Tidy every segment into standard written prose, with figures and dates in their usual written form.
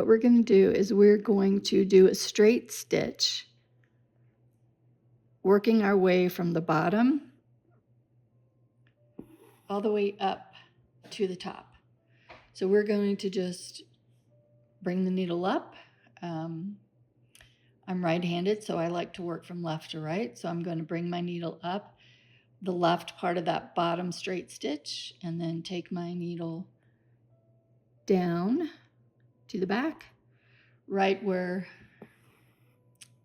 what we're going to do is we're going to do a straight stitch, working our way from the bottom all the way up to the top. So we're going to just bring the needle up. I'm right-handed, so I like to work from left to right. So I'm going to bring my needle up the left part of that bottom straight stitch and then take my needle down to the back, right where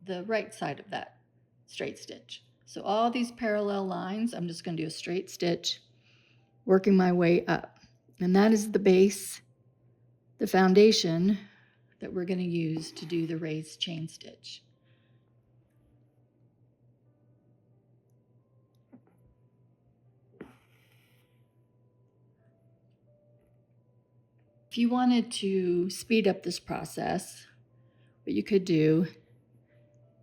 the right side of that straight stitch. So all these parallel lines, I'm just going to do a straight stitch, working my way up. And that is the base, the foundation that we're going to use to do the raised chain stitch. If you wanted to speed up this process, what you could do,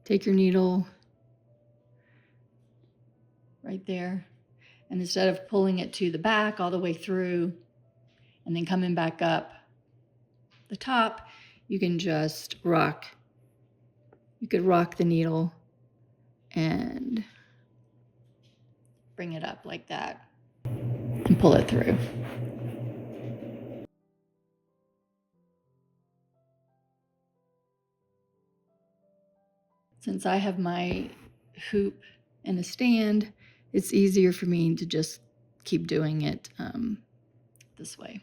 take your needle right there, and instead of pulling it to the back all the way through and then coming back up the top, you can just rock. You could rock the needle and bring it up like that and pull it through. Since I have my hoop in a stand, it's easier for me to just keep doing it this way.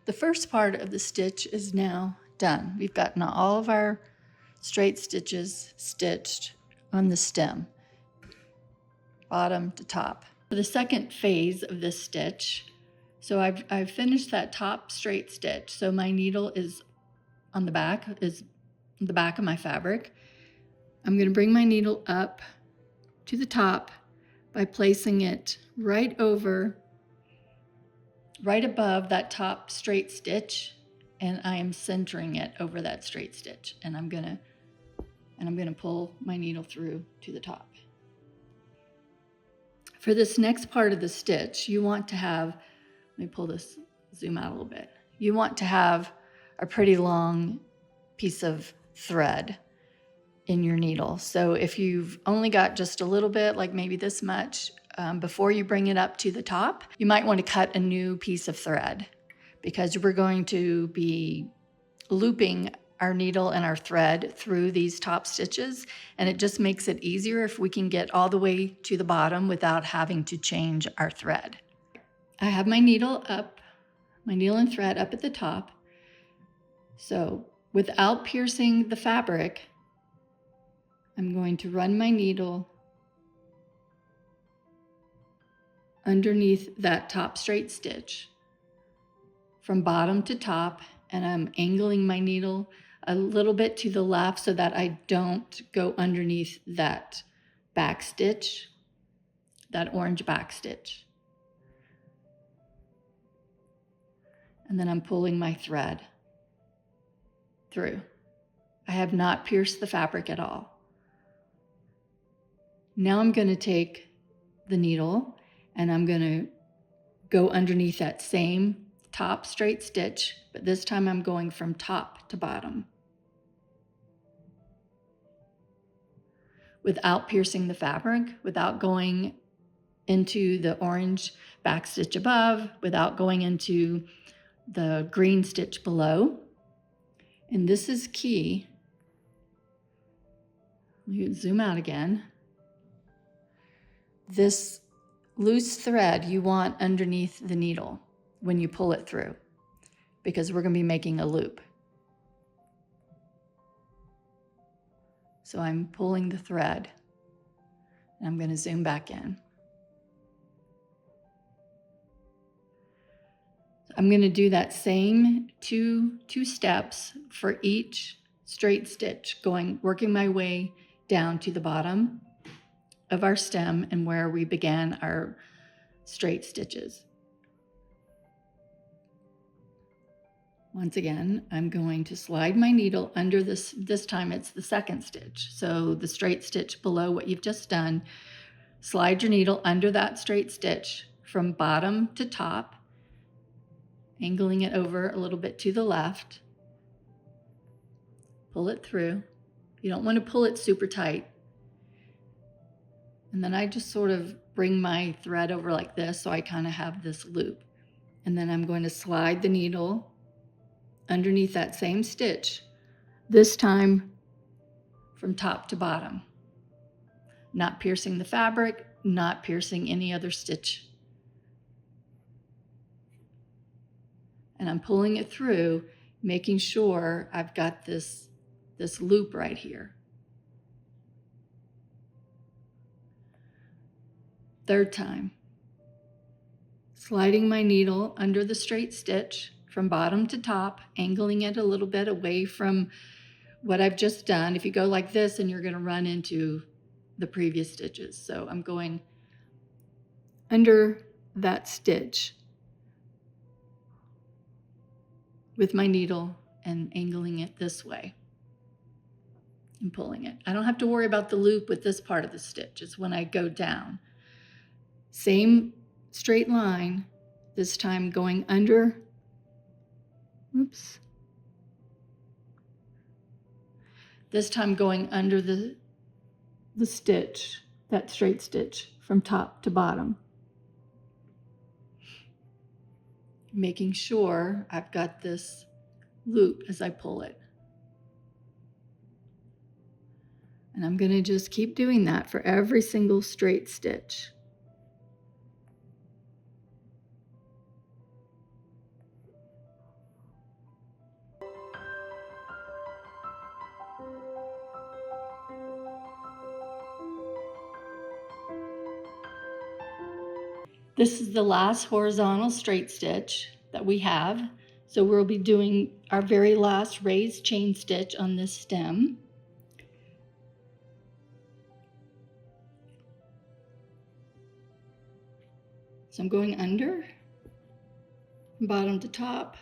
The first part of the stitch is now done. We've gotten all of our straight stitches stitched on the stem, bottom to top. For the second phase of this stitch, so I've finished that top straight stitch. So my needle is on the back, is the back of my fabric. I'm going to bring my needle up to the top by placing it right above that top straight stitch, and I am centering it over that straight stitch, and I'm gonna pull my needle through to the top. For this next part of the stitch, you want to have, let me pull this, zoom out a little bit. You want to have a pretty long piece of thread in your needle. So if you've only got just a little bit, like maybe this much, before you bring it up to the top, you might want to cut a new piece of thread, because we're going to be looping our needle and our thread through these top stitches, and it just makes it easier if we can get all the way to the bottom without having to change our thread. I have my needle and thread up at the top. So without piercing the fabric, I'm going to run my needle underneath that top straight stitch from bottom to top, and I'm angling my needle a little bit to the left so that I don't go underneath that back stitch, that orange back stitch. And then I'm pulling my thread through. I have not pierced the fabric at all. Now I'm going to take the needle and I'm going to go underneath that same top straight stitch, but this time I'm going from top to bottom without piercing the fabric, without going into the orange back stitch above, without going into the green stitch below. And this is key. You zoom out again. This loose thread you want underneath the needle when you pull it through, because we're going to be making a loop. So I'm pulling the thread, and I'm going to zoom back in. I'm going to do that same two steps for each straight stitch, working my way down to the bottom of our stem and where we began our straight stitches. Once again, I'm going to slide my needle under this time it's the second stitch. So the straight stitch below what you've just done, slide your needle under that straight stitch from bottom to top, angling it over a little bit to the left. Pull it through. You don't want to pull it super tight. And then I just sort of bring my thread over like this so I kind of have this loop. And then I'm going to slide the needle underneath that same stitch, this time from top to bottom. Not piercing the fabric, not piercing any other stitch. And I'm pulling it through, making sure I've got this loop right here. Third time. Sliding my needle under the straight stitch from bottom to top, angling it a little bit away from what I've just done. If you go like this, and you're going to run into the previous stitches. So I'm going under that stitch with my needle and angling it this way and pulling it. I don't have to worry about the loop with this part of the stitch. It's when I go down. Same straight line, this time going under. Oops. This time going under the stitch, that straight stitch from top to bottom. Making sure I've got this loop as I pull it. And I'm going to just keep doing that for every single straight stitch. This is the last horizontal straight stitch that we have. So we'll be doing our very last raised chain stitch on this stem. So I'm going under, bottom to top,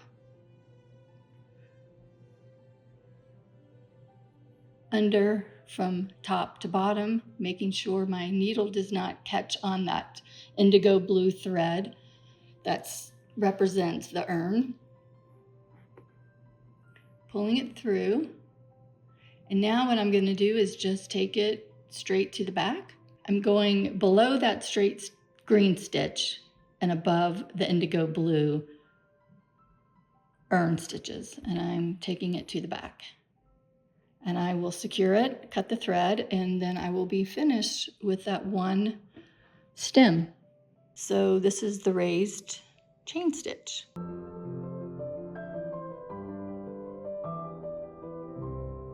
under from top to bottom, making sure my needle does not catch on that indigo blue thread that represents the urn. Pulling it through. And now what I'm going to do is just take it straight to the back. I'm going below that straight green stitch and above the indigo blue urn stitches, and I'm taking it to the back. And I will secure it, cut the thread, and then I will be finished with that one stem. So this is the raised chain stitch.